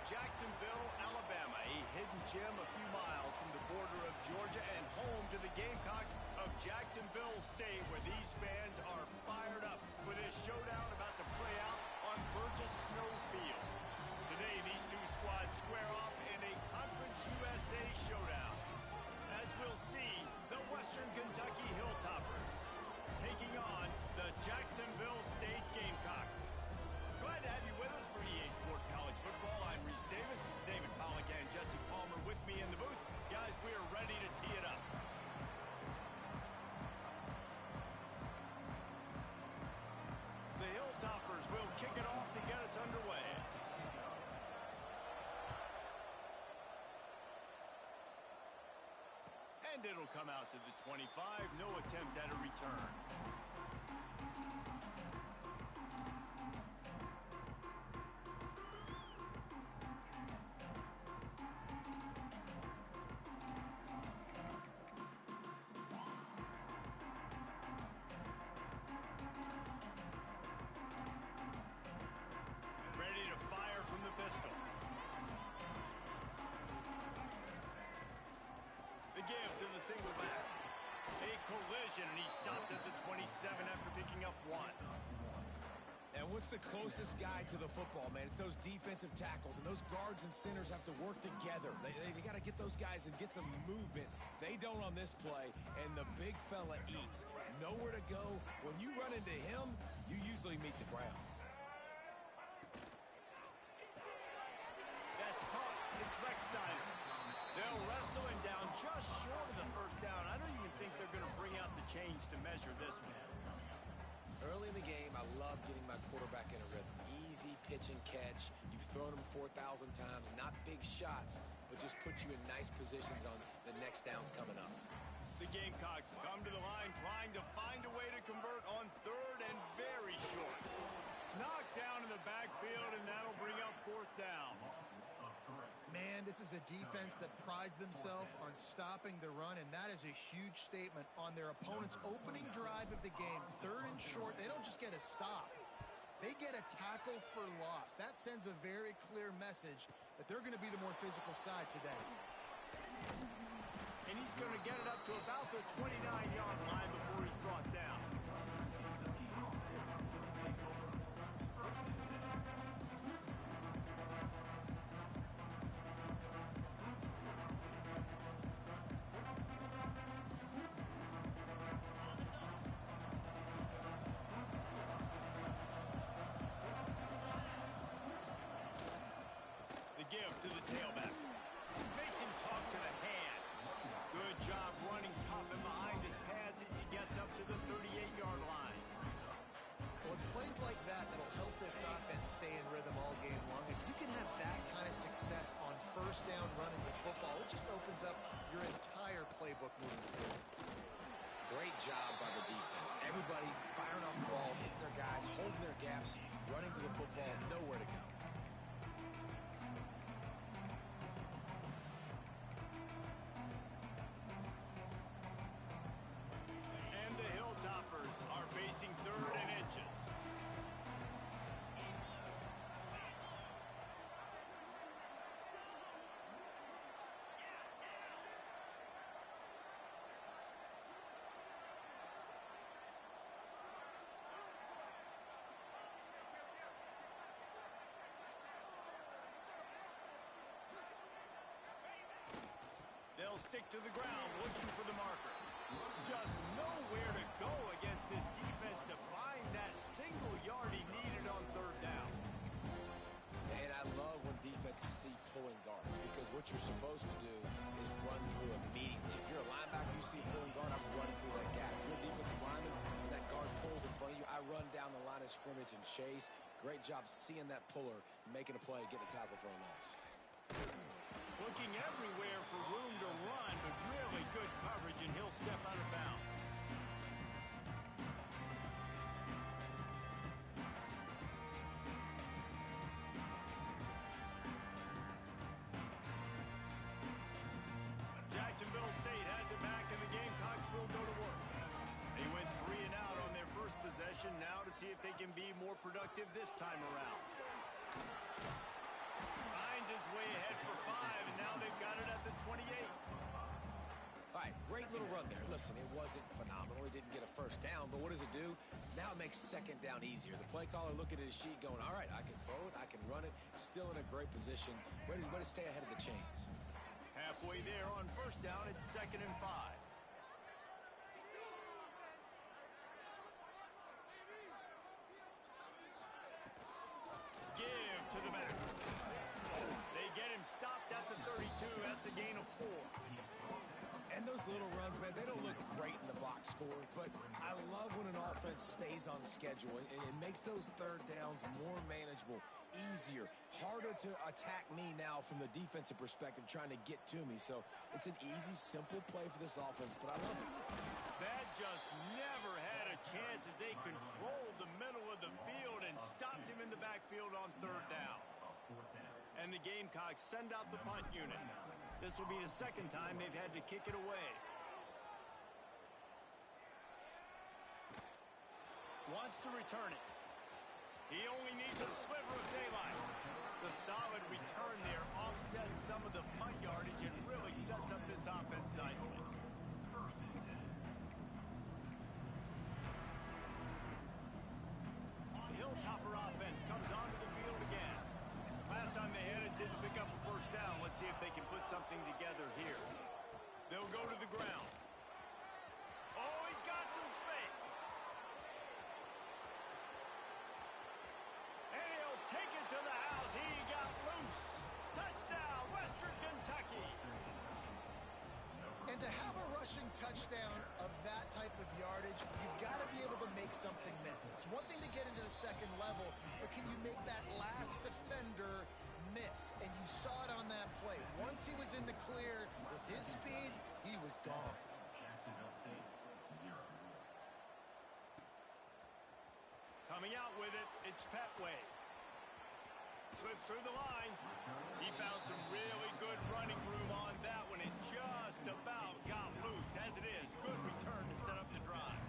Jacksonville, Alabama, a hidden gem a few miles from the border of Georgia and home to the Gamecocks of Jacksonville State, where these fans are fired up for this showdown about to play out on Burgess Snow Field. Today, these two squads square off in a Conference USA showdown. As we'll see, the Western Kentucky Hilltoppers taking on the Jacksonville State Gamecocks. Glad to have you with us for EA Sports College Football. I'm Reese Davis, David Pollack, and Jesse Palmer with me in the booth. Guys, we are ready to tee it up. The Hilltoppers will kick it off to get us underway. And it'll come out to the 25. No attempt at a return. Ready to fire from the pistol. The give to the single back. A collision, and he stopped at the 27 after picking up one. And what's the closest guy to the football, man? It's those defensive tackles, and those guards and centers have to work together. They got to get those guys and get some movement. They don't on this play, and the big fella eats. Nowhere to go. When you run into him, you usually meet the ground. That's caught. It's Recksteiner. They'll wrestle him down just short of the first down. I don't even think they're going to bring out the chains to measure this one. Early in the game, I love getting my quarterback in a rhythm. Easy pitch and catch. You've thrown them 4,000 times. Not big shots, but just put you in nice positions on the next downs coming up. The Gamecocks come to the line trying to find a way to convert on third and very short. Knocked down in the backfield, and that'll bring up fourth down. Man, this is a defense that prides themselves on stopping the run, and that is a huge statement on their opponent's opening drive of the game. Third and short, they don't just get a stop. They get a tackle for loss. That sends a very clear message that they're going to be the more physical side today. And he's going to get it up to about the 29-yard line before he's brought down. Give to the tailback. Makes him talk to the hand. Good job running tough and behind his pads as he gets up to the 38-yard line. Well, it's plays like that that'll help this offense stay in rhythm all game long. If you can have that kind of success on first down running the football, it just opens up your entire playbook moving forward. Great job by the defense. Everybody firing off the ball, hitting their guys, holding their gaps, running to the football, nowhere to go. Toppers are facing third and inches. They'll stick to the ground looking for the marker. Just nowhere to go against this defense to find that single yard he needed on third down. And I love when defenses see pulling guards, because what you're supposed to do is run through immediately. If you're a linebacker, you see a pulling guard, I'm running through that gap. If you're a defensive lineman, when that guard pulls in front of you, I run down the line of scrimmage and chase. Great job seeing that puller, making a play, getting a tackle for a loss. Looking everywhere for room to run, but really good coverage, and he'll step out of bounds. Jacksonville State has it back, and the Gamecocks will go to work. They went 3 and out on their first possession, now to see if they can be more productive this time around. Finds his there. Listen, it wasn't phenomenal. He didn't get a first down, but what does it do? Now it makes second down easier. The play caller looking at his sheet going, all right, I can throw it, I can run it, still in a great position, ready to stay ahead of the chains. Halfway there on first down, it's 2nd and 5. Give to the back. They get him stopped at the 32. That's a gain of 4. And those little runs, man, they don't look great in the box score, but I love when an offense stays on schedule. It makes those third downs more manageable, easier, harder to attack me now from the defensive perspective trying to get to me. So it's an easy, simple play for this offense, but I love it. That just never had a chance as they controlled the middle of the field and stopped him in the backfield on third down. And the Gamecocks send out the punt unit. This will be the second time they've had to kick it away. Wants to return it. He only needs a sliver of daylight. The solid return there offsets some of the punt yardage and really sets up this offense nicely. The Hilltopper offense comes onto the field again. Last time they had it, didn't pick up a first down. Let's see if they can put something together here. They'll go to the ground. Oh, he's got some space. And he'll take it to the house. He got loose. Touchdown, Western Kentucky. And to have a rushing touchdown of that type of yardage, you've got to be able to make something miss. It's one thing to get into the second level, but can you make that last defender miss? And you saw it on that play. Once he was in the clear with his speed, he was gone. Coming out with it, it's Petway. Slips through the line. He found some really good running room on that one and just about got loose. As it is, good return to set up the drive.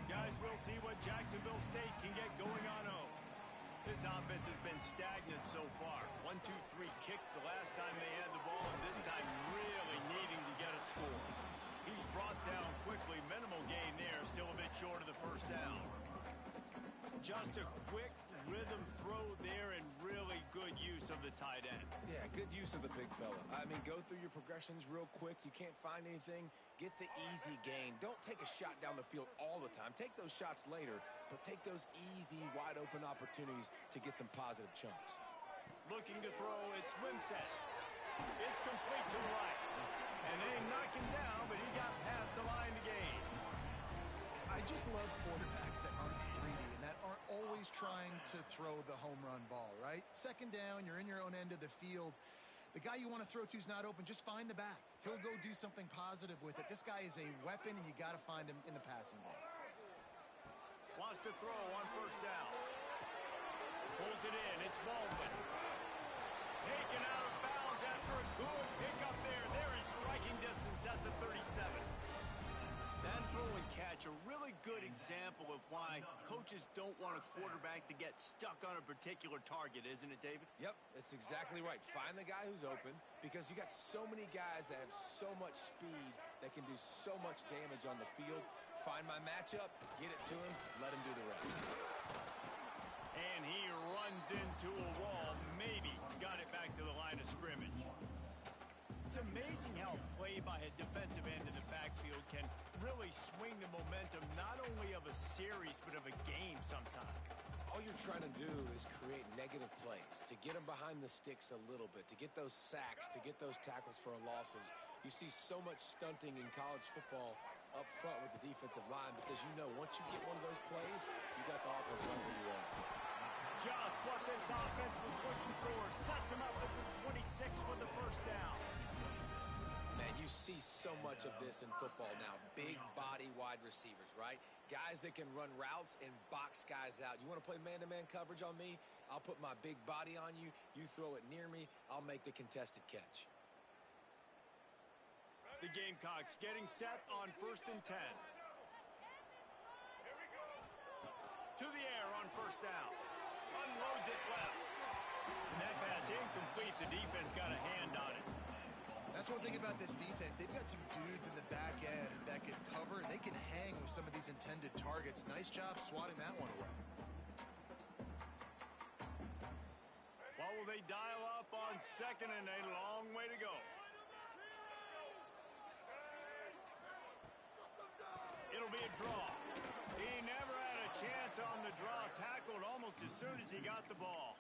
Guys, we'll see what Jacksonville State can get going on home. This offense has been stagnant so far. 1-2-3 kick the last time they had the ball, and this time really needing to get a score. He's brought down quickly. Minimal gain there. Still a bit short of the first down. Just a quick rhythm throw there and really good use of the tight end. Yeah, good use of the big fella. I mean, go through your progressions real quick. You can't find anything. Get the easy gain. Don't take a shot down the field all the time. Take those shots later, but take those easy, wide-open opportunities to get some positive chunks. Looking to throw, it's Wimsatt. It's complete to the right. And they knock him down, but he got past the line to gain. I just love quarterbacks that aren't greedy and that aren't always trying to throw the home run ball, right? Second down, you're in your own end of the field. The guy you want to throw to is not open. Just find the back. He'll go do something positive with it. This guy is a weapon, and you got to find him in the passing game. Wants to throw on first down. Pulls it in. It's Baldwin. Taken out of bounds after a good pickup there. They're in striking distance at the 37. That throw and catch, a really good example of why coaches don't want a quarterback to get stuck on a particular target, isn't it, David? Yep, that's exactly right. Find the guy who's open because you got so many guys that have so much speed that can do so much damage on the field. Find my matchup, get it to him, let him do the rest. And he runs into a wall, maybe got it back to the line of scrimmage. It's amazing how play by a defensive end in the backfield can really swing the momentum not only of a series but of a game sometimes. All you're trying to do is create negative plays, to get them behind the sticks a little bit, to get those sacks, to get those tackles for losses. You see so much stunting in college football up front with the defensive line because you know once you get one of those plays, you got the offense right where you are. Just what this offense was looking for. Sets him up at the 26 with the first down. Man, you see so much of this in football now. Big body wide receivers, right? Guys that can run routes and box guys out. You want to play man-to-man coverage on me? I'll put my big body on you. You throw it near me, I'll make the contested catch. The Gamecocks getting set on 1st and 10. To the air on on first down. Unloads it left. And that pass incomplete. The defense got a hand on it. That's one thing about this defense. They've got some dudes in the back end that can cover. They can hang with some of these intended targets. Nice job swatting that one away. What will they dial up on second and a long way to go? It'll be a draw. He never had a chance on the draw. Tackled almost as soon as he got the ball.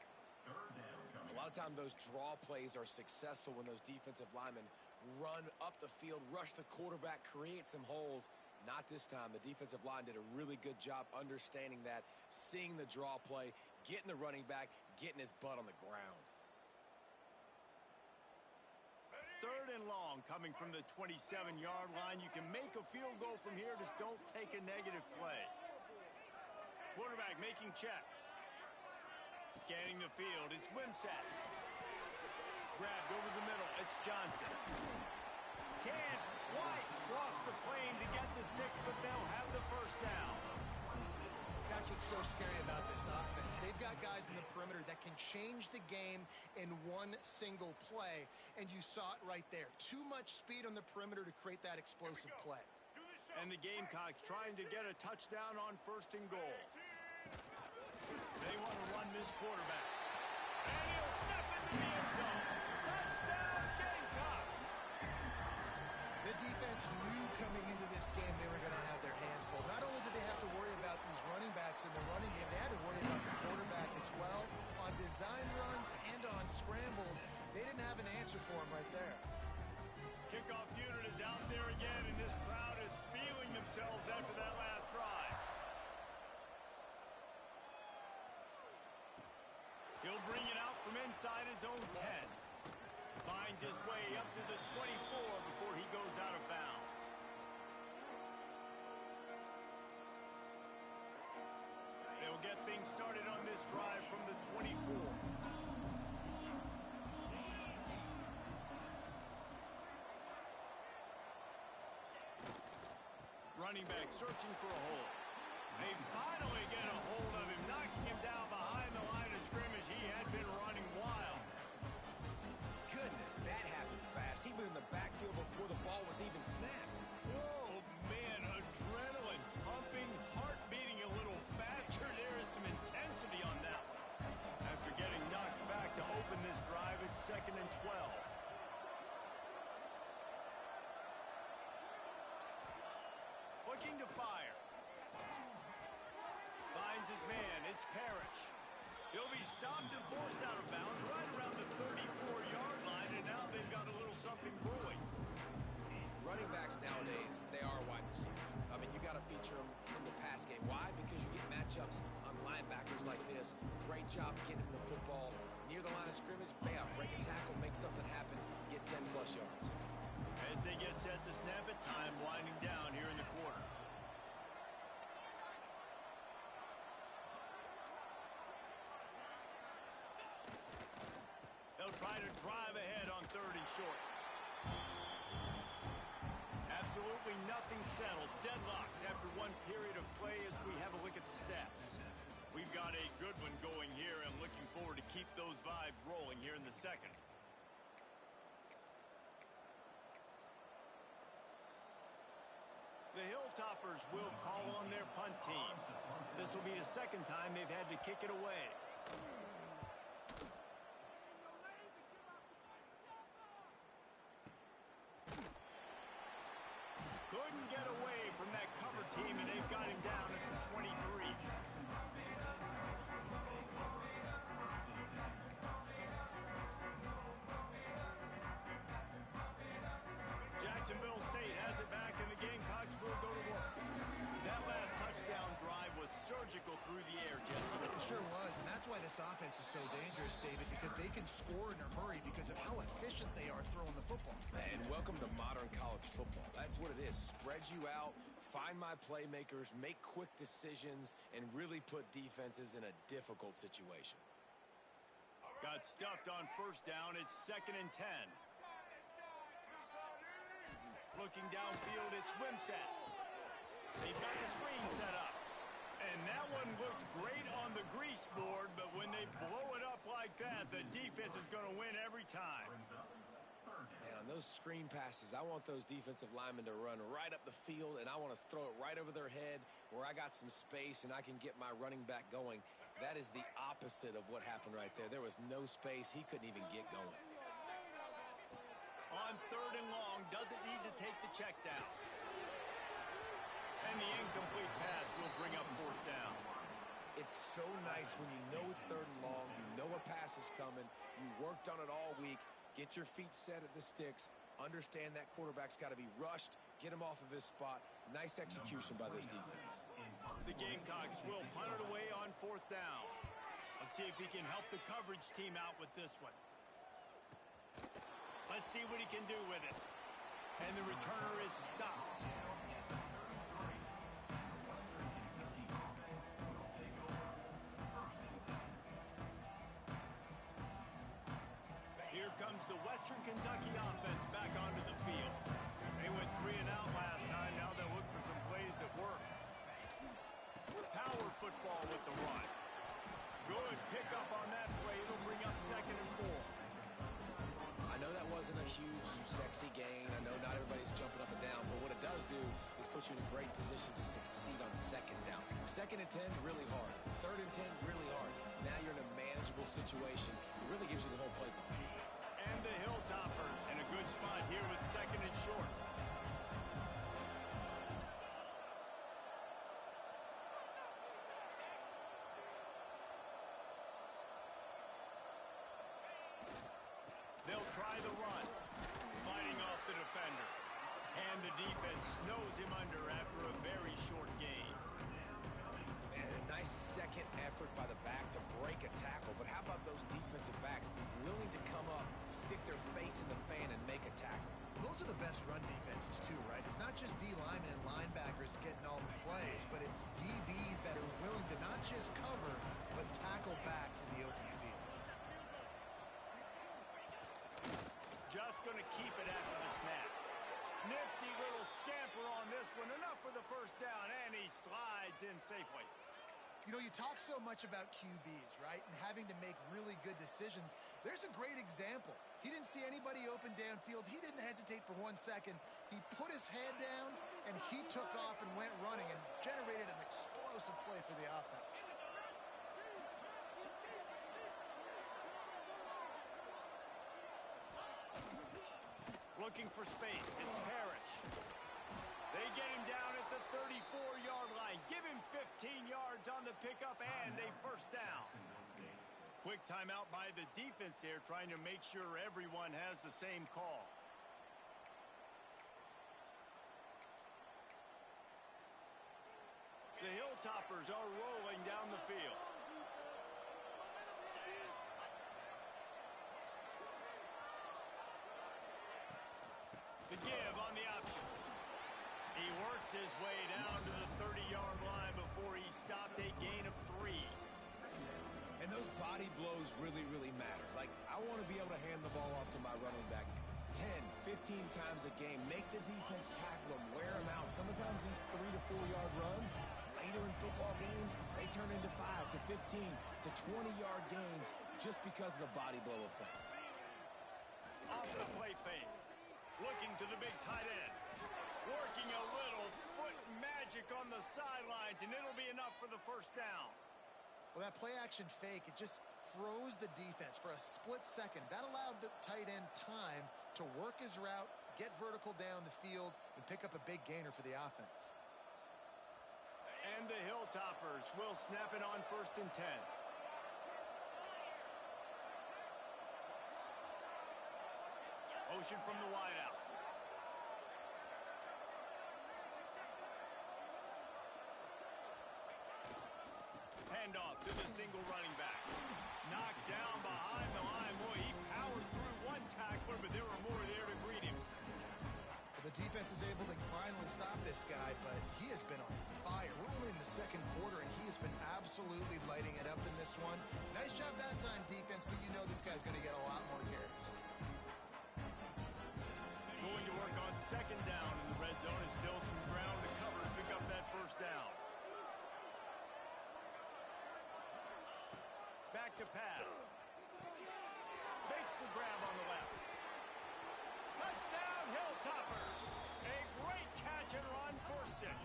A lot of times those draw plays are successful when those defensive linemen run up the field, rush the quarterback, create some holes. Not this time. The defensive line did a really good job understanding that, seeing the draw play, getting the running back, getting his butt on the ground. Third and long coming from the 27-yard line. You can make a field goal from here. Just don't take a negative play. Quarterback making checks. Scanning the field. It's Wimsatt. Grabbed over the middle. It's Johnson. Can't quite cross the plane to get the 6, but they'll have the first down. That's what's so scary about this offense. They've got guys in the perimeter that can change the game in one single play, and you saw it right there. Too much speed on the perimeter to create that explosive play. And the Gamecocks trying to get a touchdown on first and goal. They want to run this quarterback. And he'll step into the end zone. Touchdown, Gamecocks! The defense knew coming into this game they were going to have their hands full. Not only did they have to worry about these running backs in the running game, they had to worry about the quarterback as well. On design runs and on scrambles, they didn't have an answer for him right there. Kickoff unit is out there again, and this crowd is feeling themselves after that last drive. He'll bring it out from inside his own 10. Finds his way up to the 24 before he goes out of bounds. They'll get things started on this drive from the 24. Running back searching for a hole. They finally get a hold of him, knocking him down behind the line of scrimmage. He had been running wild. Goodness, that happened fast. He was in the backfield before the ball was even snapped. Oh, man, adrenaline pumping, heart beating a little faster. There is some intensity on that one. After getting knocked back to open this drive, it's 2nd and 12. Looking to fire. Finds his man. It's Parrish. He'll be stopped and forced out of bounds right around the 34-yard line, and now they've got a little something brewing. Running backs nowadays, they are wide receivers. I mean, you got to feature them in the pass game. Why? Because you get matchups on linebackers like this. Great job getting the football near the line of scrimmage. Bam, break a tackle, make something happen, get 10-plus yards. As they get set to snap it, time winding down here in the quarter. They'll try to drive ahead on 30 short. Absolutely nothing settled. Deadlocked after one period of play as we have a look at the stats. We've got a good one going here and looking forward to keep those vibes rolling here in the second. The Hilltoppers will call on their punt team. This will be the second time they've had to kick it away. Couldn't get away from that cover team, and they've got him down at the 23. Jacksonville State has it back, and the Gamecocks will go to work. That last touchdown drive was surgical through the air, Jesse. It sure was, and that's why this offense is so dangerous, David, because they can score in a hurry because of how efficient they are throwing the football. And welcome to modern college football. That's what it is. Spread you out, find my playmakers, make quick decisions, and really put defenses in a difficult situation. Got stuffed on first down. It's 2nd and 10. Looking downfield, it's Wimsatt. They've got the screen set up. And that one looked great on the grease board, but when they blow it up like that, the defense is going to win every time. Man, on those screen passes, I want those defensive linemen to run right up the field, and I want to throw it right over their head where I got some space and I can get my running back going. That is the opposite of what happened right there. There was no space. He couldn't even get going. On 3rd and long, doesn't need to take the check down. And the incomplete pass will bring up 4th down. It's so nice when you know it's 3rd and long, you know a pass is coming, you worked on it all week, get your feet set at the sticks, understand that quarterback's got to be rushed, get him off of his spot. Nice execution by this defense. The Gamecocks will punt it away on 4th down. Let's see if he can help the coverage team out with this one. Let's see what he can do with it. And the returner is stopped. Here comes the Western Kentucky offense back onto the field. They went 3 and out last time. Now they'll look for some plays that work. Power football with the run. Good pickup on that play. It'll bring up 2nd and 4. I know that wasn't a huge, sexy gain. I know not everybody's jumping up and down, but what it does do is put you in a great position to succeed on 2nd down. 2nd and 10, really hard. 3rd and 10, really hard. Now you're in a manageable situation. It really gives you the whole playbook. And the Hilltoppers in a good spot here with 2nd and short. They'll try the run, fighting off the defender. And the defense snows him under after a very short gain. And a nice second effort by the back to break a tackle. But how about those defensive backs willing to come up, stick their face in the fan, and make a tackle? Those are the best run defenses too, right? It's not just D linemen and linebackers getting all the plays, but it's DBs that are willing to not just cover, but tackle backs in the open field. Just going to keep it after the snap. Nifty little scamper on this one. Enough for the 1st down, and he slides in safely. You know, you talk so much about QBs, right, and having to make really good decisions. There's a great example. He didn't see anybody open downfield. He didn't hesitate for 1 second. He put his head down, and he took off and went running and generated an explosive play for the offense. Looking for space. It's Parrish. They get him down at the 34-yard line. Give him 15 yards on the pickup and a 1st down. Quick timeout by the defense there, trying to make sure everyone has the same call. The Hilltoppers are rolling down the field. The give on the option. He works his way down to the 30-yard line before he stopped a gain of 3. And those body blows really, really matter. Like, I want to be able to hand the ball off to my running back 10, 15 times a game. Make the defense tackle them, wear them out. Sometimes these 3 to 4 yard runs, later in football games, they turn into 5 to 15 to 20-yard gains just because of the body blow effect. Off the play fake. Looking to the big tight end. Working a little foot magic on the sidelines, and it'll be enough for the 1st down. Well, that play-action fake, it just froze the defense for a split second. That allowed the tight end time to work his route, get vertical down the field, and pick up a big gainer for the offense. And the Hilltoppers will snap it on 1st and 10. Motion from the wideout. Handoff to the single running back. Knocked down behind the line. Boy, he powered through one tackler, but there were more there to greet him. Well, the defense is able to finally stop this guy, but he has been on fire. We're only in the 2nd quarter, and he has been absolutely lighting it up in this one. Nice job that time, defense, but you know this guy's going to get a lot more carries. Going to work on 2nd down in the red zone, and still some ground to cover to pick up that 1st down. to pass. Makes the grab on the left. Touchdown, Hilltoppers. A great catch and run for 6. And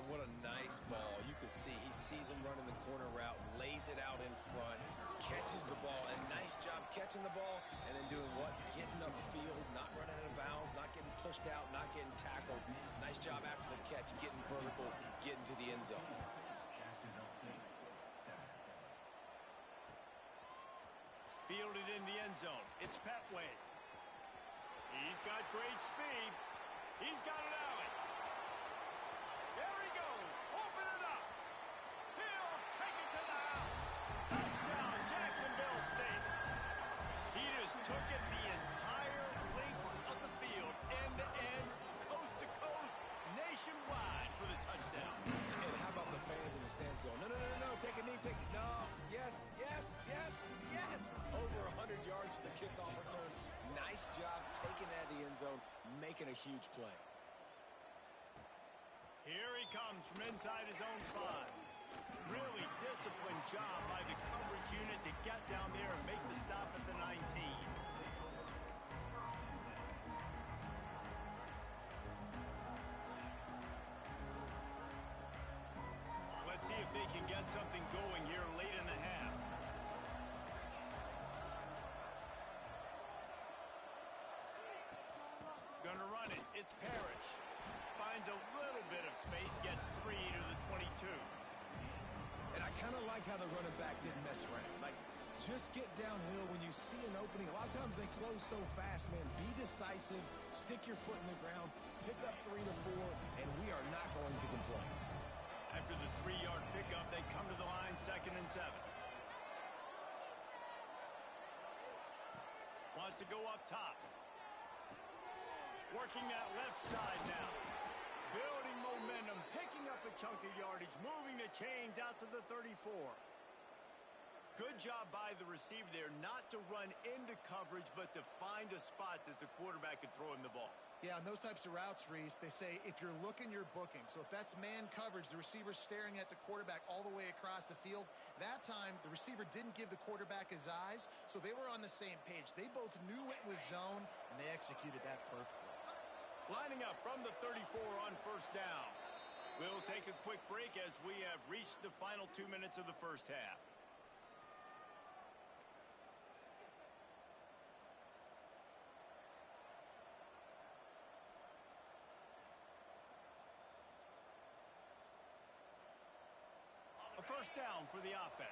what a nice ball. You can see he sees him running the corner route, lays it out in front, catches the ball, and nice job catching the ball and then doing what? Getting upfield, not running out of bounds, not getting pushed out, not getting tackled. Nice job after the catch, getting vertical, getting to the end zone. Fielded in the end zone. It's Petway. He's got great speed. He's got an alley. There he goes. Open it up. He'll take it to the house. Touchdown, Jacksonville State. He just took it the entire length of the field, end to end, coast to coast, nationwide for the touchdown. And how about the fans in the stands going, no, no, no, no, take a knee, take it. No, yes, yes, yes, yes. Over 100 yards to the kickoff return. Nice job taking it out of the end zone, making a huge play. Here he comes from inside his own 5. Really disciplined job by the coverage unit to get down there and make the stop at the 19. Let's see if they can get something going here late in the half. Gonna run it. It's Parrish. Finds a little bit of space, gets 3 to the 22. And I kind of like how the running back didn't mess around. Like, just get downhill when you see an opening. A lot of times they close so fast, man. Be decisive, stick your foot in the ground, pick up 3 to 4, and we are not going to complain. After the 3-yard pickup, they come to the line, 2nd and 7. Wants to go up top. Working that left side now. Building momentum, picking up a chunk of yardage, moving the chains out to the 34. Good job by the receiver there not to run into coverage, but to find a spot that the quarterback could throw him the ball. Yeah, on those types of routes, Reese, they say if you're looking, you're booking. So if that's man coverage, the receiver's staring at the quarterback all the way across the field. That time, the receiver didn't give the quarterback his eyes, so they were on the same page. They both knew it was zone, and they executed that perfectly. Lining up from the 34 on 1st down. We'll take a quick break as we have reached the final 2 minutes of the first half. A 1st down for the offense.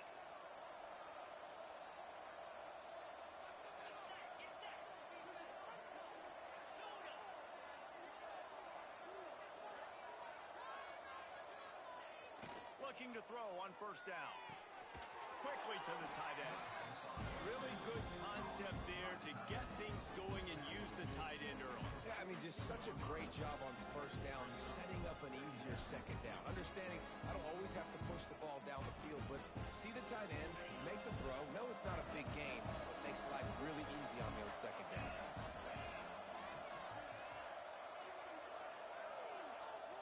Looking to throw on 1st down. Quickly to the tight end. Really good concept there to get things going and use the tight end early. Yeah, I mean, just such a great job on 1st down, setting up an easier 2nd down. Understanding I don't always have to push the ball down the field, but see the tight end, make the throw. No, it's not a big gain, but makes life really easy on me on 2nd down.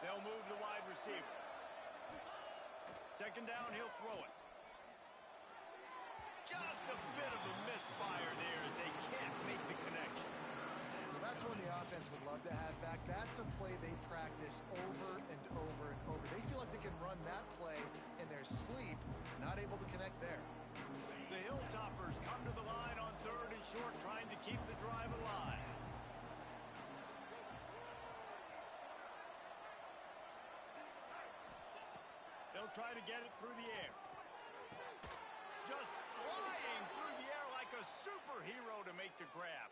They'll move the wide receiver. 2nd down, he'll throw it. Just a bit of a misfire there as they can't make the connection. Well, that's one the offense would love to have back. That's a play they practice over and over and over. They feel like they can run that play in their sleep, not able to connect there. The Hilltoppers come to the line on 3rd and short, trying to keep the drive alive. They'll try to get it through the air. Just flying through the air like a superhero to make the grab.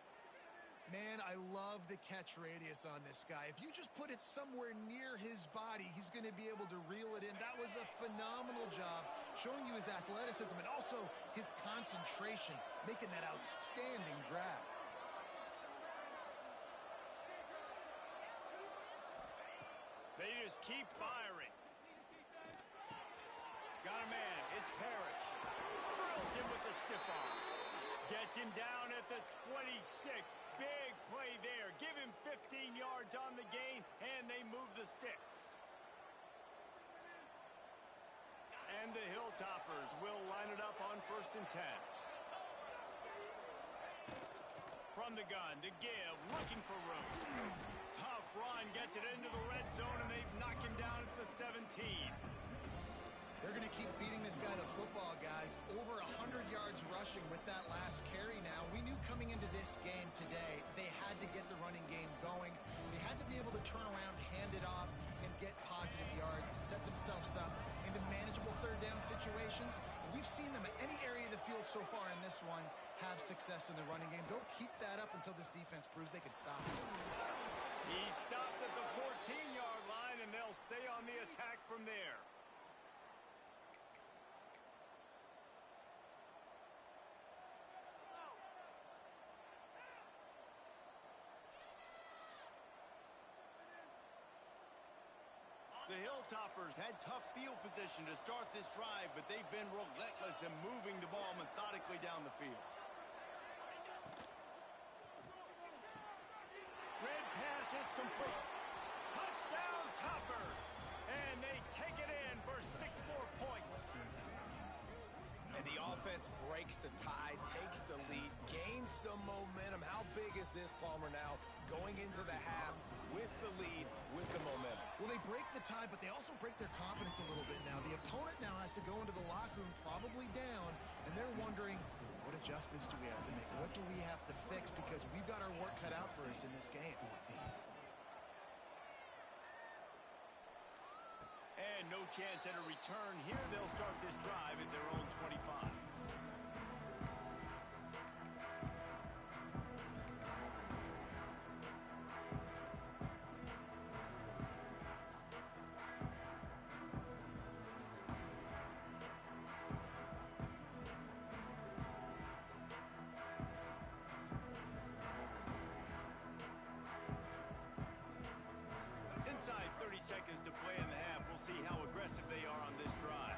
Man, I love the catch radius on this guy. If you just put it somewhere near his body, he's going to be able to reel it in. That was a phenomenal job, showing you his athleticism and also his concentration, making that outstanding grab. They just keep firing. Got a man. It's Parrish. Drills him with the stiff arm. Gets him down at the 26. Big play there. Give him 15 yards on the gain, and they move the sticks. And the Hilltoppers will line it up on 1st and 10. From the gun to give, looking for room. Tough run, gets it into the red zone, and they've knocked him down at the 17. They're going to keep feeding this guy the football, guys. Over 100 yards rushing with that last carry now. We knew coming into this game today, they had to get the running game going. They had to be able to turn around, hand it off, and get positive yards and set themselves up into manageable third down situations. We've seen them at any area of the field so far in this one have success in the running game. They'll keep that up until this defense proves they can stop it. He stopped at the 14-yard line, and they'll stay on the attack from there. The Hilltoppers had tough field position to start this drive, but they've been relentless in moving the ball methodically down the field. Red pass, it's complete. Touchdown, Toppers! And they take it in for 6 more points. And the offense breaks the tie, takes the lead, gains some momentum. How big is this, Palmer, now going into the half with the lead, with the momentum? Well, they break the tie, but they also break their confidence a little bit now. The opponent now has to go into the locker room probably down, and they're wondering, what adjustments do we have to make? What do we have to fix? Because we've got our work cut out for us in this game. And no chance at a return here. They'll start this drive at their own 25. Inside 30 seconds to play in the half. We'll see how aggressive they are on this drive.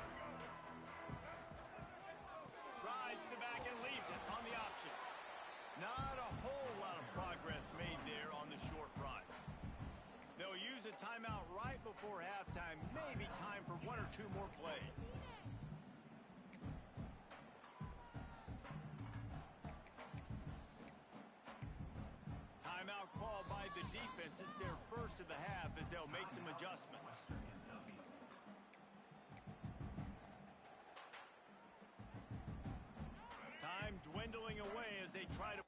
Rides the back and leaves it on the option. Not a whole lot of progress made there on the short run. They'll use a timeout right before halftime. Maybe time for 1 or 2 more plays. Timeout called by the defense. It's their first of the half as they'll make some adjustments. Time dwindling away as they try to...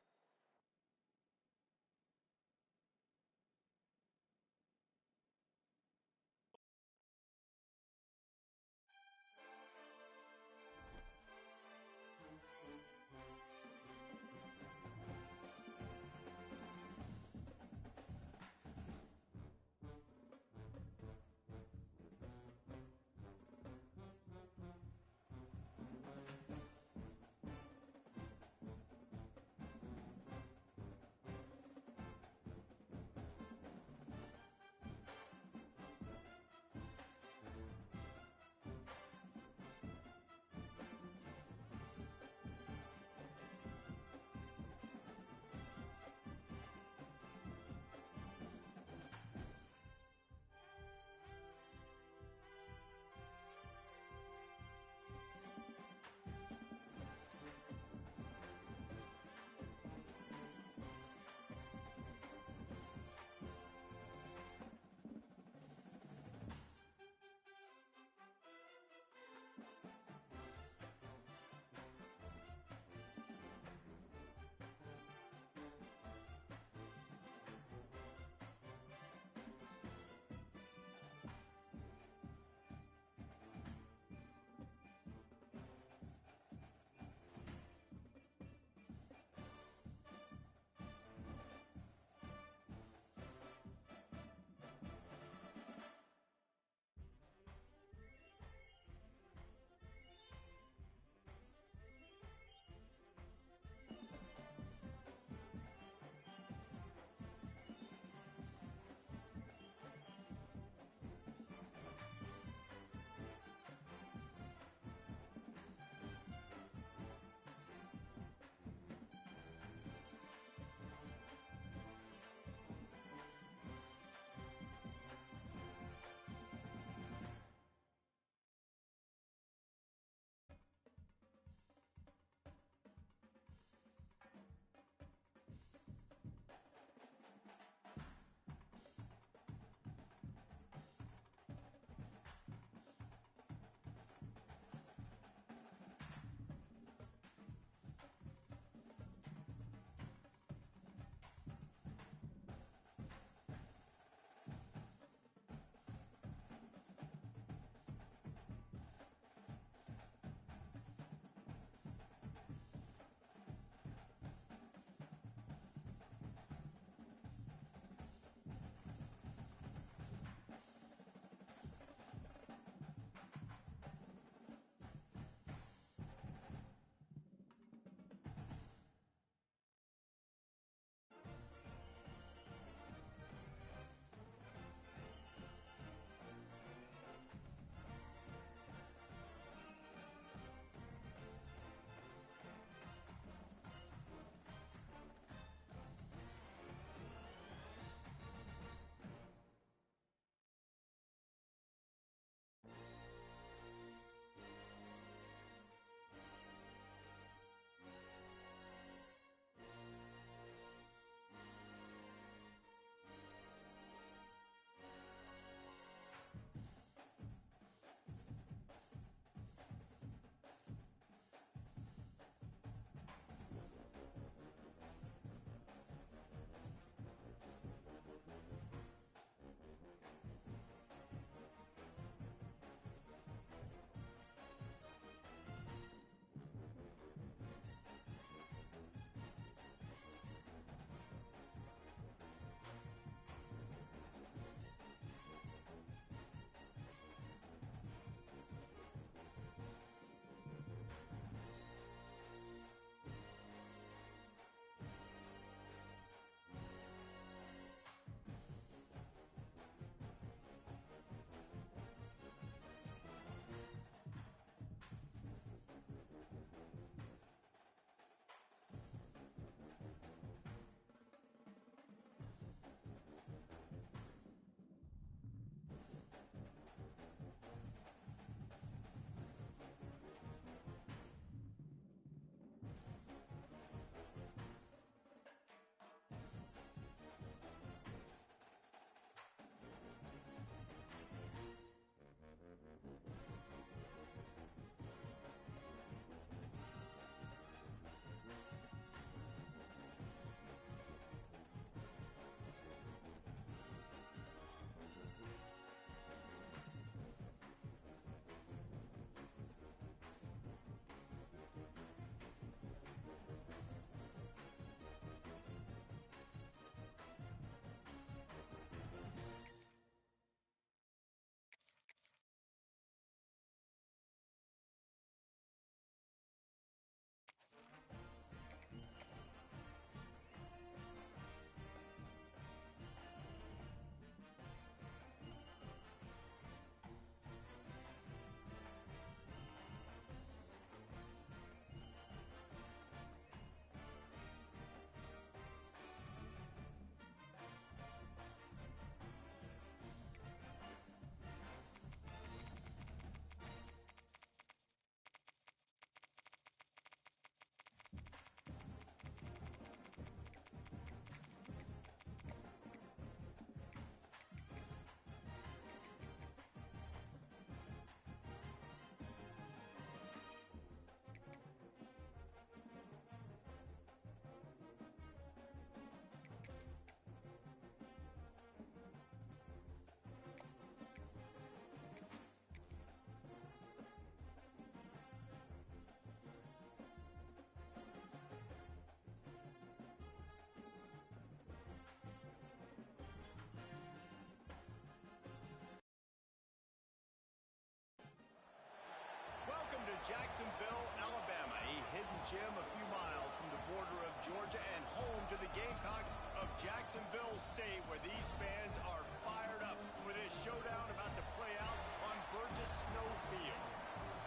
gym a few miles from the border of Georgia and home to the Gamecocks of Jacksonville State, where these fans are fired up for this showdown about to play out on Burgess Snow Field.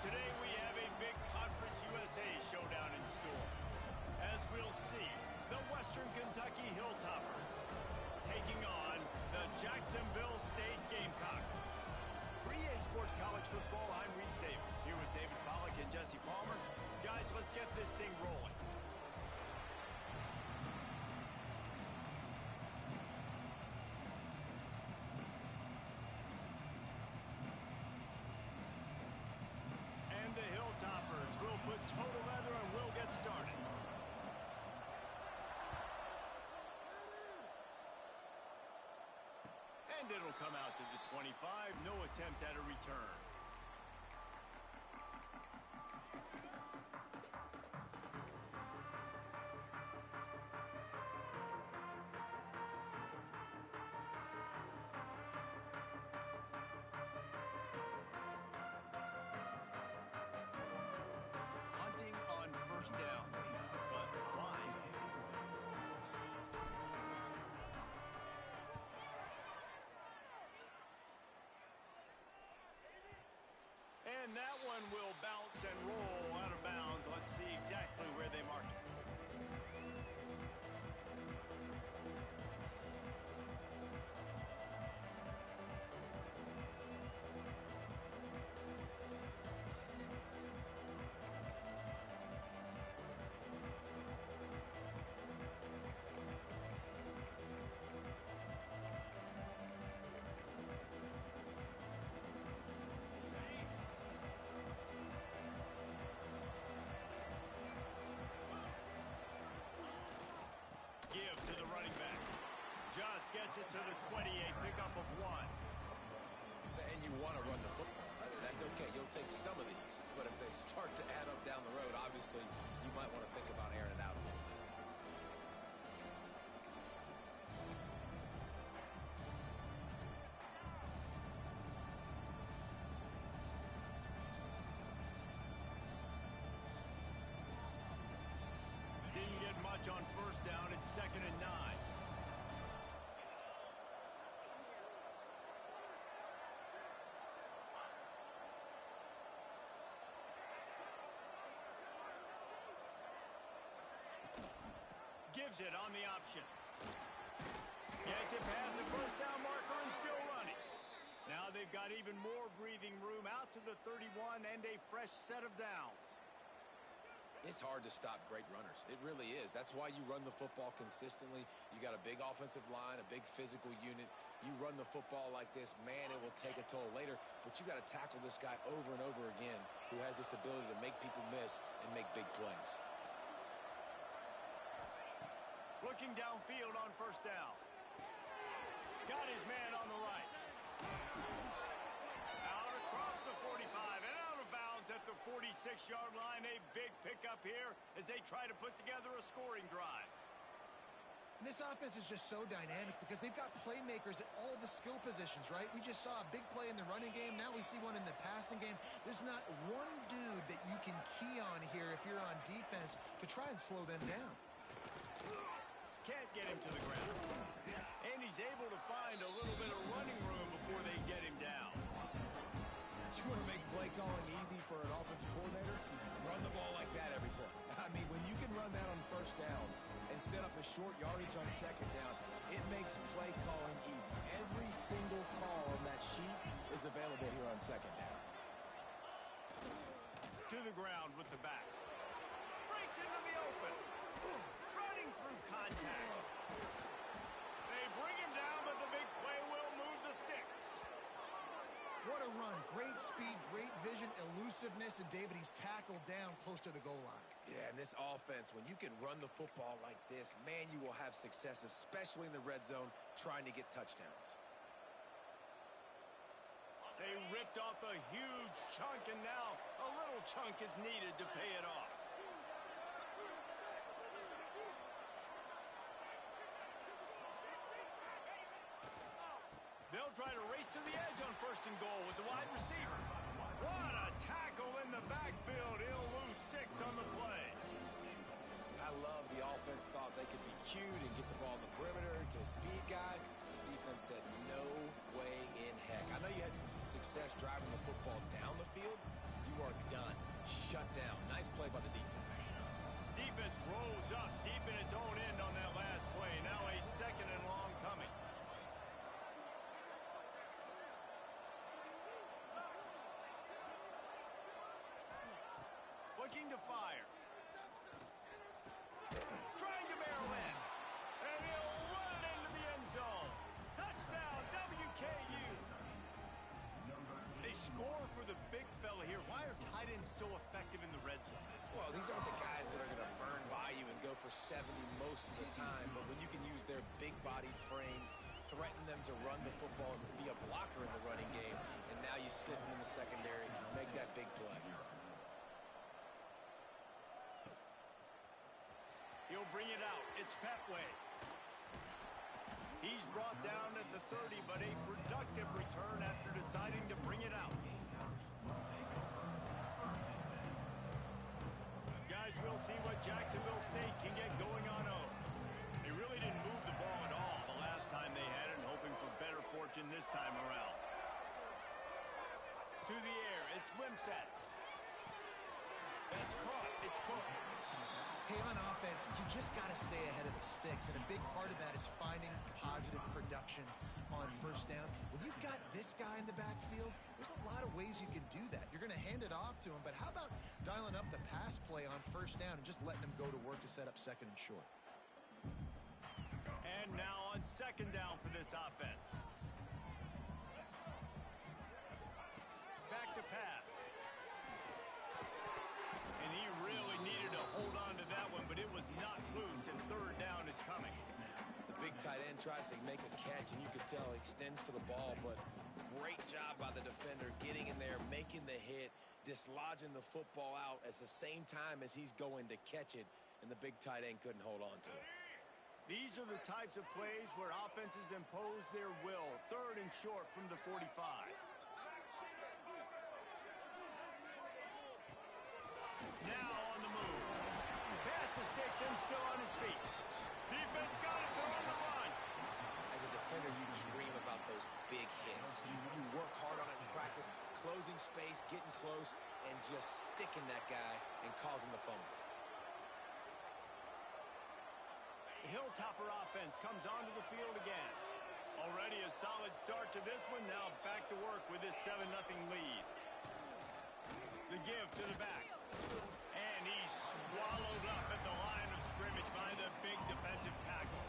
Today we have a big Conference USA showdown in store, as we'll see the Western Kentucky Hilltoppers taking on the Jacksonville State Gamecocks. For EA Sports College Football, I'm Reese Davis, here with David Pollack and Jesse Palmer. Guys, let's get this thing rolling. And the Hilltoppers will put total leather and we'll get started. And it'll come out to the 25. No attempt at a return. Hunting on first down. But why? And that one will bounce and roll out of bounds. Let's see exactly where they mark it. Give to the running back. Just gets it to the 28, pickup of 1. And you want to run the football. That's okay. You'll take some of these. But if they start to add up down the road, obviously, you might want to think about airing it out a little bit. Didn't get much on first down. It's 2nd and 9. Gives it on the option. Gets it past the first down marker and still running. Now they've got even more breathing room out to the 31 and a fresh set of downs. It's hard to stop great runners. It really is. That's why you run the football consistently. You got a big offensive line, a big physical unit. You run the football like this, man, it will take a toll later. But you got to tackle this guy over and over again who has this ability to make people miss and make big plays. Looking downfield on first down. Got his man on the right. Out across the 45 and out of bounds at the 46-yard line. A big pickup here as they try to put together a scoring drive. And this offense is just so dynamic because they've got playmakers at all the skill positions, right? We just saw a big play in the running game. Now we see one in the passing game. There's not one dude that you can key on here if you're on defense to try and slow them down. Can't get him to the ground. And he's able to find a little bit of running room before they get him down. You want to make play calling easy for an offensive coordinator? Run the ball like that every play. I mean, when you can run that on first down and set up a short yardage on second down, it makes play calling easy. Every single call on that sheet is available here on second down. To the ground with the back. Breaks into the open. Running through contact. They bring him down, but the big play will move the sticks. What a run. Great speed, great vision, elusiveness, and David, he's tackled down close to the goal line. Yeah, and this offense, when you can run the football like this, man, you will have success, especially in the red zone, trying to get touchdowns. They ripped off a huge chunk, and now a little chunk is needed to pay it off. They'll try to race to the edge on 1st and goal with the wide receiver. What a tackle in the backfield. He'll lose 6 on the play. love the offense thought they could be cute and get the ball in the perimeter to a speed guy. The defense said, no way in heck. I know you had some success driving the football down the field. You are done. Shut down. Nice play by the defense. Defense rolls up deep in its own end on that last play. Now a second and long coming. Looking to fire. Trying to barrel in. And he'll run it into the end zone. Touchdown, WKU. They score for the big fella here. Why are tight ends so effective in the red zone? Well, these aren't the guys that are going to burn by you and go for 70 most of the time, but when you can use their big-bodied frames, threaten them to run the football and be a blocker in the running game, and now you slip them in the secondary, make that big play. He'll bring it out. It's Petway. He's brought down at the 30, but a productive return after deciding to bring it out. Guys, we'll see what Jacksonville State can get going on home. They really didn't move the ball at all the last time they had it, hoping for better fortune this time around. To the air, it's Wimsatt. That's caught. It's Cook. Hey, on offense, you just got to stay ahead of the sticks, and a big part of that is finding positive production on first down. When you've got this guy in the backfield, there's a lot of ways you can do that. You're going to hand it off to him, but how about dialing up the pass play on first down and just letting him go to work to set up second and short? And now on second down for this offense. Back to pass. And he really needed to hold on to that one, but it was not loose, and third down is coming. The big tight end tries to make a catch, and you could tell he extends for the ball, but great job by the defender getting in there, making the hit, dislodging the football out at the same time as he's going to catch it, and the big tight end couldn't hold on to it. These are the types of plays where offenses impose their will. Third and short from the 45. Now on the move. Pass the sticks and still on his feet. Defense got it. They're on the run. As a defender, you dream about those big hits. You work hard on it in practice, closing space, getting close, and just sticking that guy and causing the fumble. The Hilltopper offense comes onto the field again. Already a solid start to this one. Now back to work with this 7-0 lead. The give to the back. And he's swallowed up at the line of scrimmage by the big defensive tackle.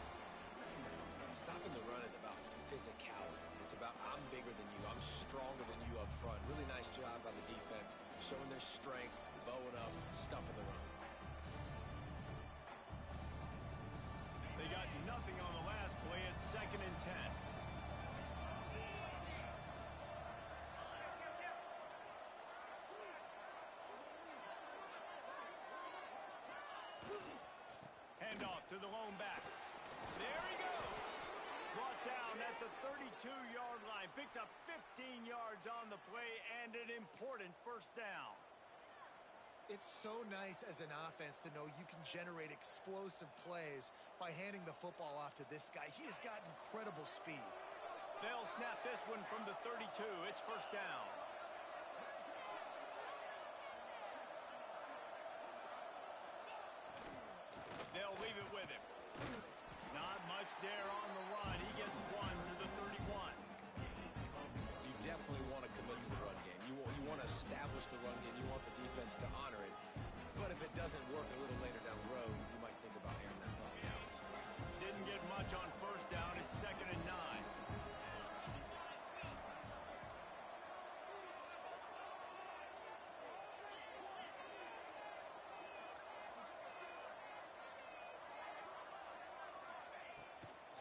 Stopping the run is about physicality. It's about I'm bigger than you, I'm stronger than you up front. Really nice job by the defense, showing their strength, bowing up, stuffing the run. They got nothing on the last play. It's 2nd and 10. Handoff to the lone back. There he goes. Brought down at the 32-yard line. Picks up 15 yards on the play and an important first down. It's so nice as an offense to know you can generate explosive plays by handing the football off to this guy. He has got incredible speed. They'll snap this one from the 32. It's first down. They'll leave it with him. Not much there on the run. He gets one to the 31. You definitely want to commit to the run game. You want to establish the run game. You want the defense to honor it. But if it doesn't work a little later down the road, you might think about airing that puppy out. Didn't get much on first down. It's 2nd and 9.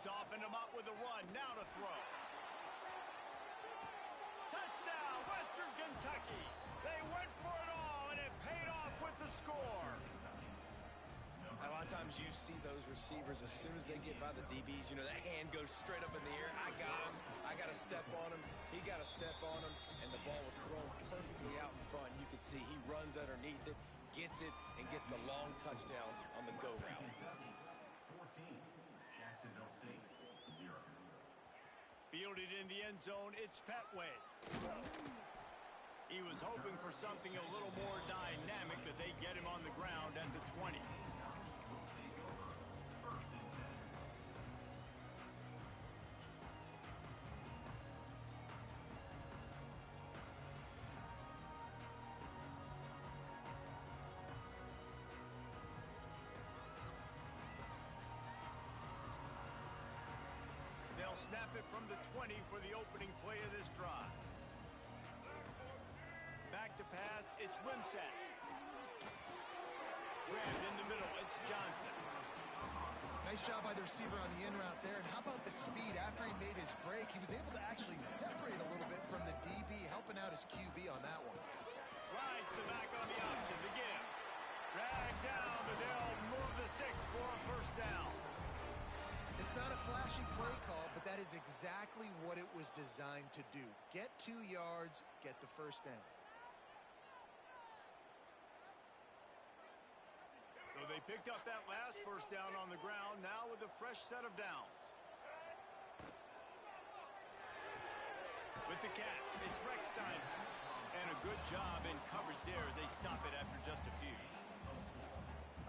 Soften him up with a run. Now to throw. Touchdown, Western Kentucky. They went for it all, and it paid off with the score. A lot of times you see those receivers, as soon as they get by the DBs, you know, that hand goes straight up in the air. I got him. I got to step on him. He got to step on him. And the ball was thrown perfectly out in front. You could see he runs underneath it, gets it, and gets the long touchdown on the go route. 14, Jacksonville State, 0. Fielded in the end zone, it's Petway. He was hoping for something a little more dynamic, but they get him on the ground at the 20. They'll snap it from the 20 for the opening play of this drive. Back to pass, it's Wimsatt. Grabbed in the middle, it's Johnson. Nice job by the receiver on the in route there. And how about the speed? After he made his break, he was able to actually separate a little bit from the DB, helping out his QB on that one. Rides the back on the option, the give. Drag down, but they'll move the sticks for a first down. It's not a flashy play call, but that is exactly what it was designed to do. Get 2 yards, get the first down. So they picked up that last first down on the ground, now with a fresh set of downs. With the catch, it's Reckstein. And a good job in coverage there as they stop it after just a few.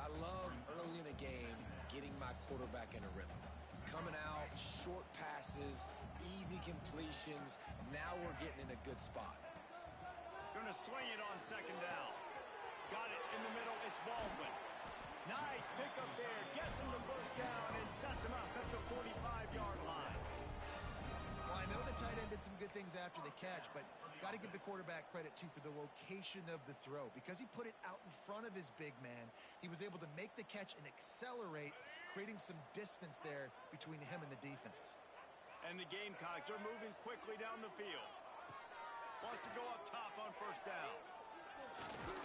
I love early in a game getting my quarterback in a rhythm. Coming out, short passes, easy completions. Now we're getting in a good spot. Gonna swing it on second down. Got it in the middle, it's Baldwin. Nice pickup there, gets him the first down and sets him up at the 45-yard line. Well, I know the tight end did some good things after the catch, but got to give the quarterback credit, too, for the location of the throw. Because he put it out in front of his big man, he was able to make the catch and accelerate, creating some distance there between him and the defense. And the Gamecocks are moving quickly down the field. Wants to go up top on first down.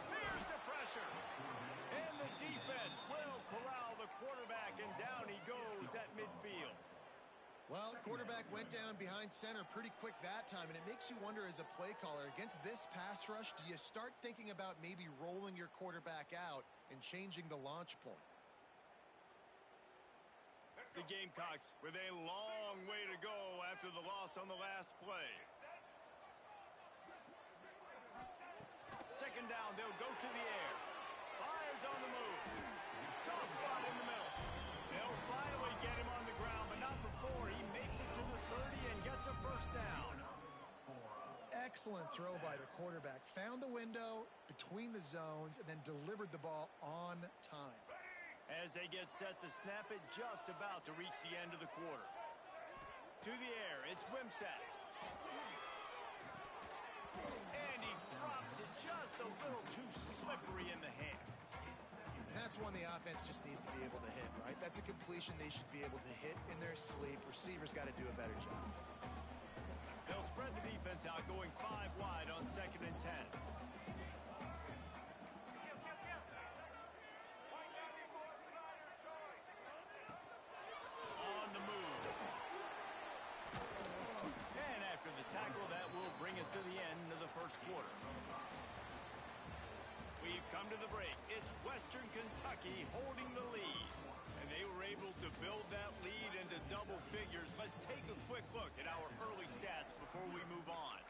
Here's the pressure. And the defense will corral the quarterback, and down he goes at midfield. Well, quarterback went down behind center pretty quick that time, and it makes you wonder as a play caller, against this pass rush, do you start thinking about maybe rolling your quarterback out and changing the launch point? The Gamecocks with a long way to go after the loss on the last play. Second down, they'll go to the air. Fires on the move. Soft spot in the middle. They'll finally get him on the ground, but not before he makes it to the 30 and gets a first down. Excellent throw by the quarterback. Found the window between the zones and then delivered the ball on time. As they get set to snap it, just about to reach the end of the quarter. To the air, it's Wimsatt. And he drops it just a little too slippery in the hands. That's one the offense just needs to be able to hit, right? That's a completion they should be able to hit in their sleep. Receivers got to do a better job. They'll spread the defense out, going 5 wide on 2nd and 10. On the move. And after the tackle, that will bring us to the end of the first quarter. We've come to the break. It's Western Kentucky holding the lead. And they were able to build that lead into double figures. Let's take a quick look at our early stats before we move on.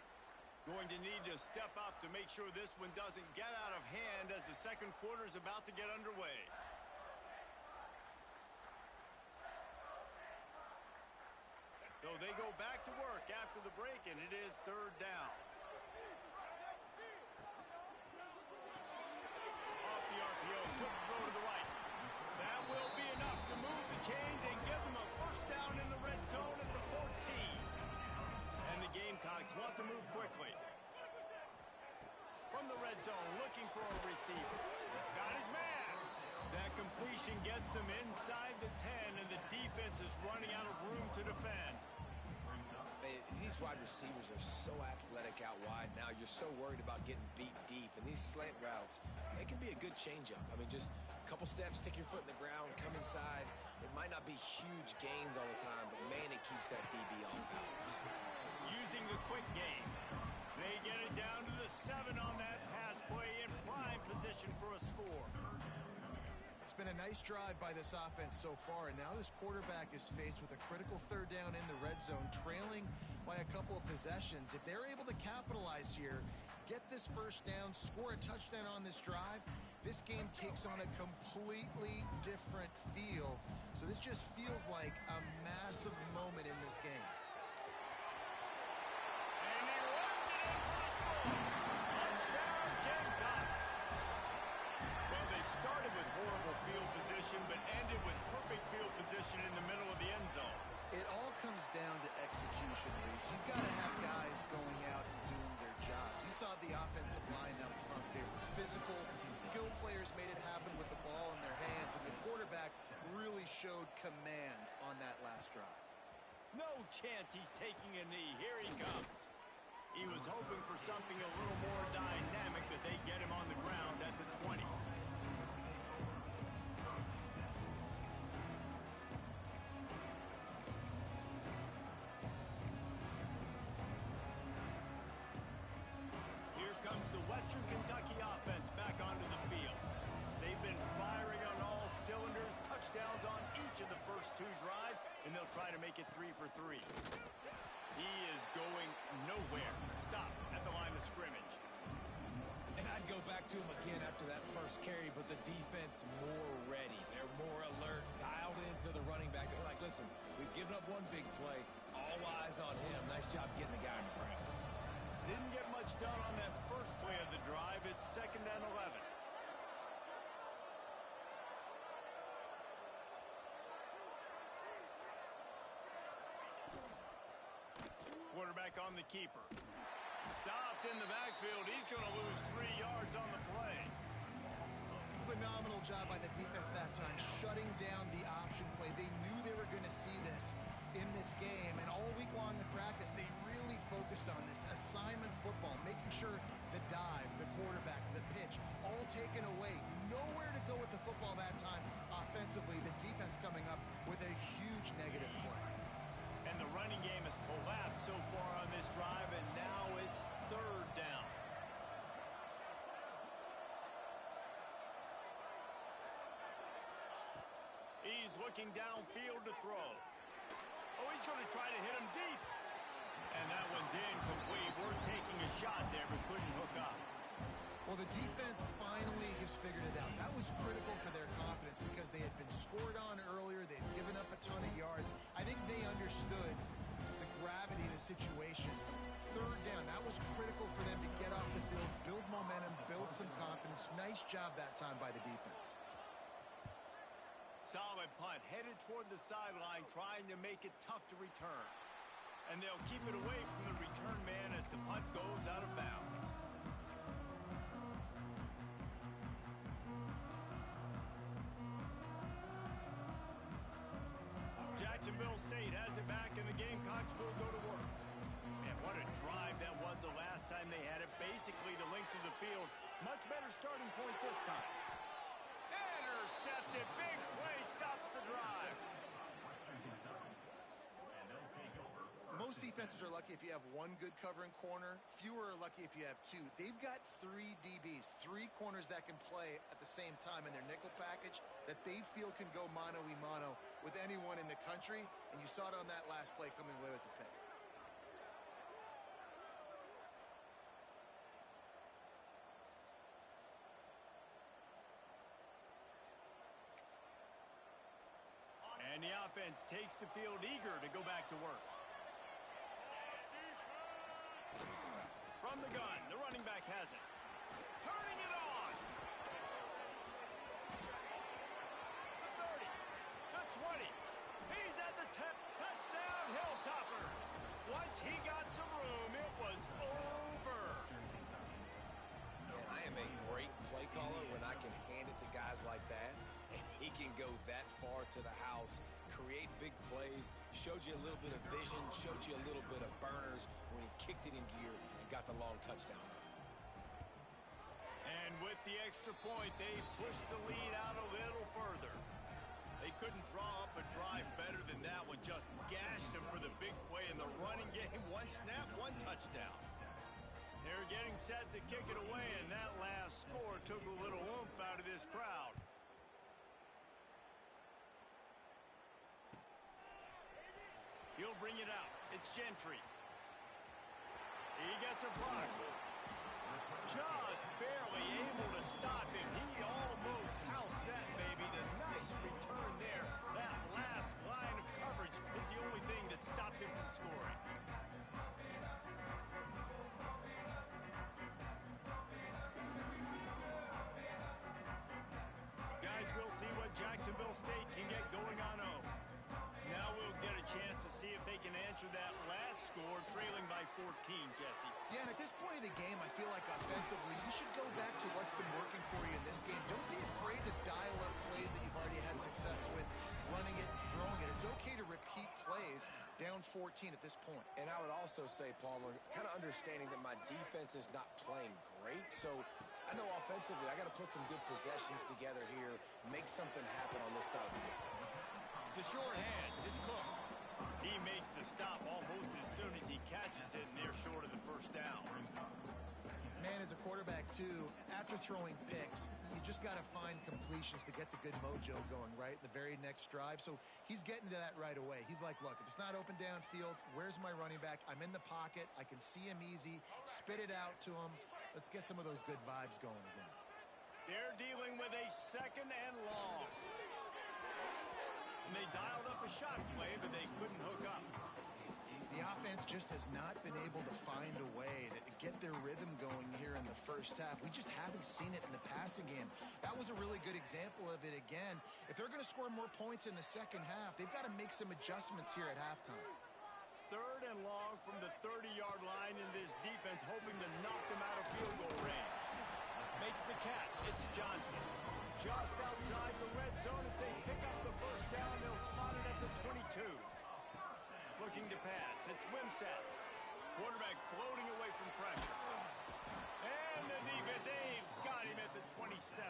Going to need to step up to make sure this one doesn't get out of hand as the second quarter is about to get underway. So they go back to work after the break, and it is third down. Off the RPO, quick throw to the right. That will be enough to move the chains and give them a first down in the red zone at the 14. And the Gamecocks want to move quickly. From the red zone, looking for a receiver. Got his man. That completion gets them inside the 10, and the defense is running out of room to defend. These wide receivers are so athletic out wide now. You're so worried about getting beat deep. And these slant routes, it can be a good changeup. I mean, just a couple steps, stick your foot in the ground, come inside. It might not be huge gains all the time, but man, it keeps that DB off balance. Using the quick game. They get it down to the 7 on that pass play in prime position for a score. been a nice drive by this offense so far, and now this quarterback is faced with a critical third down in the red zone, trailing by a couple of possessions. If they're able to capitalize here, get this first down, score a touchdown on this drive, this game takes on a completely different feel. So this just feels like a massive moment in this game. And he runs it impossible. Touchdown, Gamecocks. Well, they started with horrible field position, but ended with perfect field position in the middle of the end zone. It all comes down to execution, Reese. You've got to have guys going out and doing their jobs. You saw the offensive line up front. They were physical. Skilled players made it happen with the ball in their hands, and the quarterback really showed command on that last drive. No chance he's taking a knee. Here he comes. He was hoping for something a little more dynamic, that they get him on the ground at the 20. Here comes the Western Kentucky offense back onto the field. They've been firing on all cylinders, touchdowns on each of the first two drives, and they'll try to make it 3 for 3. He is going nowhere. Stop at the line of scrimmage. And I'd go back to him again after that first carry, but the defense more ready. They're more alert, dialed into the running back. They're like, listen, we've given up one big play. All eyes on him. Nice job getting the guy on the ground. Didn't get much done on that first play of the drive. It's 2nd and 11. Quarterback on the keeper. Stopped in the backfield. He's going to lose 3 yards on the play. Phenomenal job by the defense that time, shutting down the option play. They knew they were going to see this in this game, and all week long in practice, they really focused on this assignment football, making sure the dive, the quarterback, the pitch, all taken away. Nowhere to go with the football that time offensively. The defense coming up with a huge negative play. And the running game has collapsed so far on this drive, and now it's 3rd down. He's looking downfield to throw. Oh, he's going to try to hit him deep. And that one's incomplete. We're taking a shot there, but couldn't hook up. Well, the defense finally has figured it out. That was critical for their confidence because they had been scored on earlier. They had given up a ton of yards. I think they understood the gravity of the situation. 3rd down, that was critical for them to get off the field, build momentum, build some confidence. Nice job that time by the defense. Solid punt, headed toward the sideline, trying to make it tough to return. And they'll keep it away from the return man as the punt goes out of bounds. Jacksonville State has it back, and the Gamecocks will go to work. And what a drive that was the last time they had it. Basically the length of the field. Much better starting point this time. Intercepted. Big play stops the drive. Most defenses are lucky if you have one good covering corner. Fewer are lucky if you have 2. They've got 3 DBs, 3 corners that can play at the same time in their nickel package that they feel can go mano-a-mano with anyone in the country. And you saw it on that last play coming away with the pick. And the offense takes the field eager to go back to work. From the gun, the running back has it. Turning it on. The 30, the 20. He's at the 10. Touchdown, Hilltoppers. Once he got some room, it was over. And I am a great play caller when I can hand it to guys like that. And he can go that far to the house, create big plays, showed you a little bit of vision, showed you a little bit of burners when he kicked it in gear and got the long touchdown. And with the extra point, they pushed the lead out a little further. They couldn't draw up a drive better than that one. Just gashed them for the big play in the running game. 1 snap, 1 touchdown. They're getting set to kick it away, and that last score took a little oomph out of this crowd. He'll bring it out. It's Gentry. He gets a block. Just barely able to stop him. He almost housed that, baby. The nice return there. That last line of coverage is the only thing that stopped him from scoring. Guys, we'll see what Jacksonville State can get going on home. Now we'll get a chance to see if they can answer that last score, trailing by 14, Jesse. Yeah, and at this point of the game, I feel like offensively, you should go back to what's been working for you in this game. Don't be afraid to dial up plays that you've already had success with, running it and throwing it. It's okay to repeat plays down 14 at this point. And I would also say, Palmer, kind of understanding that my defense is not playing great, so I know offensively I got to put some good possessions together here, make something happen on this side of the field. The short hands, it's Cook. He makes the stop almost as soon as he catches it, and they're short of the first down. Man, as a quarterback, too, after throwing picks, you just got to find completions to get the good mojo going, right? The very next drive. So he's getting to that right away. He's like, look, if it's not open downfield, where's my running back? I'm in the pocket. I can see him easy. Spit it out to him. Let's get some of those good vibes going again. They're dealing with a 2nd and long. And they dialed up a shot play, but they couldn't hook up. The offense just has not been able to find a way to get their rhythm going here in the first half. We just haven't seen it in the passing game. That was a really good example of it again. If they're going to score more points in the second half, they've got to make some adjustments here at halftime. 3rd and long from the 30-yard line in this defense, hoping to knock them out of field goal range. Makes the catch. It's Johnson. Just outside the red zone as they pick up the first down. They'll spot it at the 22. Looking to pass. It's Wimsatt. Quarterback floating away from pressure. And the defense, they've got him at the 27.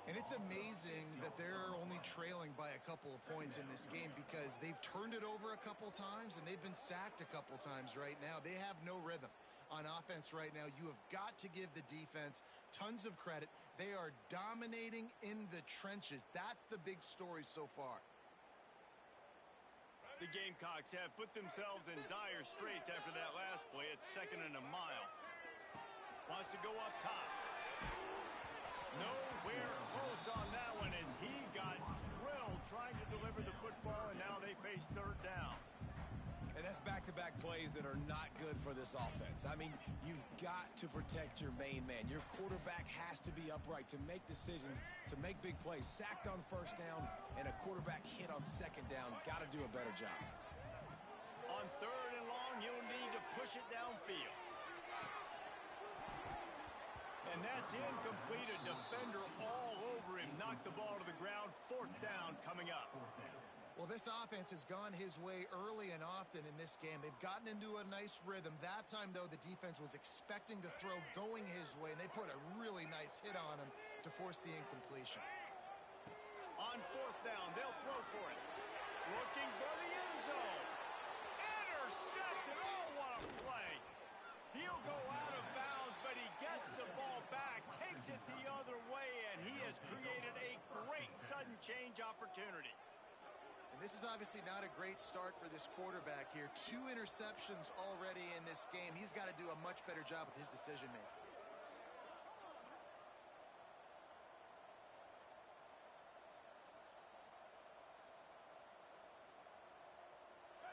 And it's amazing that they're only trailing by a couple of points in this game because they've turned it over a couple times and they've been sacked a couple times right now. They have no rhythm on offense right now. You have got to give the defense tons of credit. They are dominating in the trenches. That's the big story so far. The Gamecocks have put themselves in dire straits after that last play. It's 2nd and a mile. Wants to go up top. Nowhere close on that one as he got drilled trying to deliver the football, and now they face 3rd down. And that's back-to-back plays that are not good for this offense. I mean, you've got to protect your main man. Your quarterback has to be upright to make decisions, to make big plays. Sacked on 1st down and a quarterback hit on 2nd down. Got to do a better job. On 3rd and long, you'll need to push it downfield. And that's incomplete. A defender all over him. Knocked the ball to the ground. 4th down coming up. Well, this offense has gone his way early and often in this game. They've gotten into a nice rhythm. That time, though, the defense was expecting the throw going his way, and they put a really nice hit on him to force the incompletion. On 4th down, they'll throw for it. Looking for the end zone. Intercepted. Oh, what a play. He'll go out of bounds, but he gets the ball back, takes it the other way, and he has created a great sudden change opportunity. And this is obviously not a great start for this quarterback here. 2 interceptions already in this game. He's got to do a much better job with his decision-making.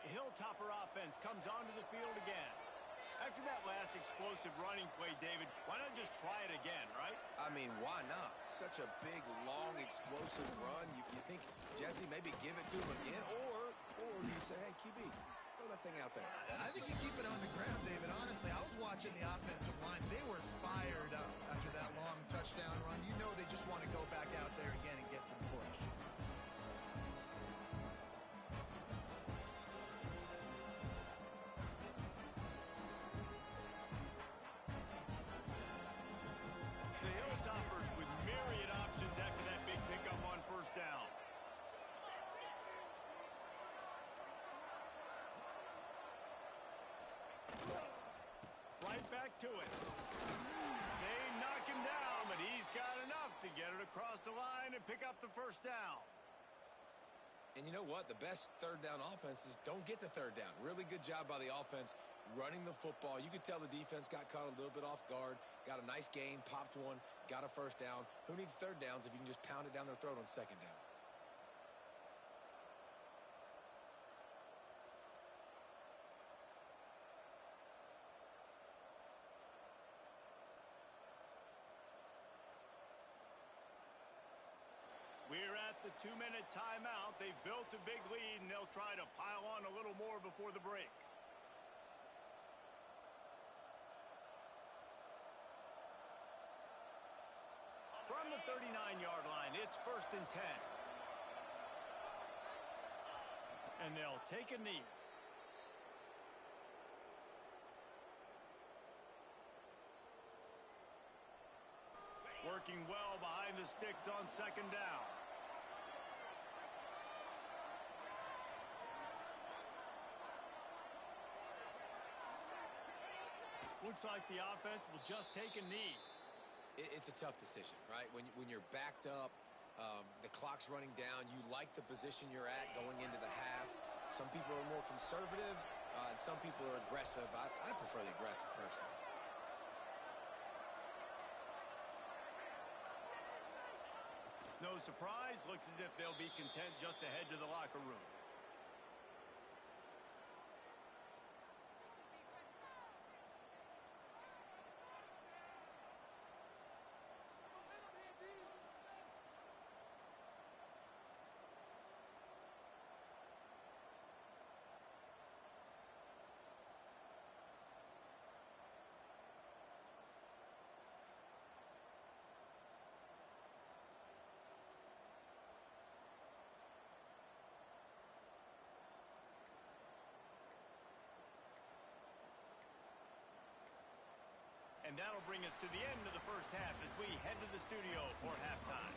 The Hilltopper offense comes onto the field again. After that last explosive running play, David, why not just try it again, right? I mean, why not? Such a big, long, explosive run. You think, Jesse, maybe give it to him again? Or you say, hey, QB, throw that thing out there. I think you keep it on the ground, David. Honestly, I was watching the offensive line. They were fired up after that long touchdown run. You know they just want to go back out there again and get some push. Right back to it. They knock him down, but he's got enough to get it across the line and pick up the 1st down. And you know what? The best third down offenses don't get to third down. Really good job by the offense running the football. You could tell the defense got caught a little bit off guard, got a nice gain, popped one, got a first down. Who needs third downs if you can just pound it down their throat on second down? We're at the 2-minute timeout. They've built a big lead, and they'll try to pile on a little more before the break. From the 39-yard line, it's 1st and 10. And they'll take a knee. Working well behind the sticks on 2nd down. Looks like the offense will just take a knee. It's a tough decision, right? When you're backed up, the clock's running down, you like the position you're at going into the half. Some people are more conservative, and some people are aggressive. I prefer the aggressive personally. No surprise, looks as if they'll be content just to head to the locker room. And that'll bring us to the end of the first half as we head to the studio for halftime.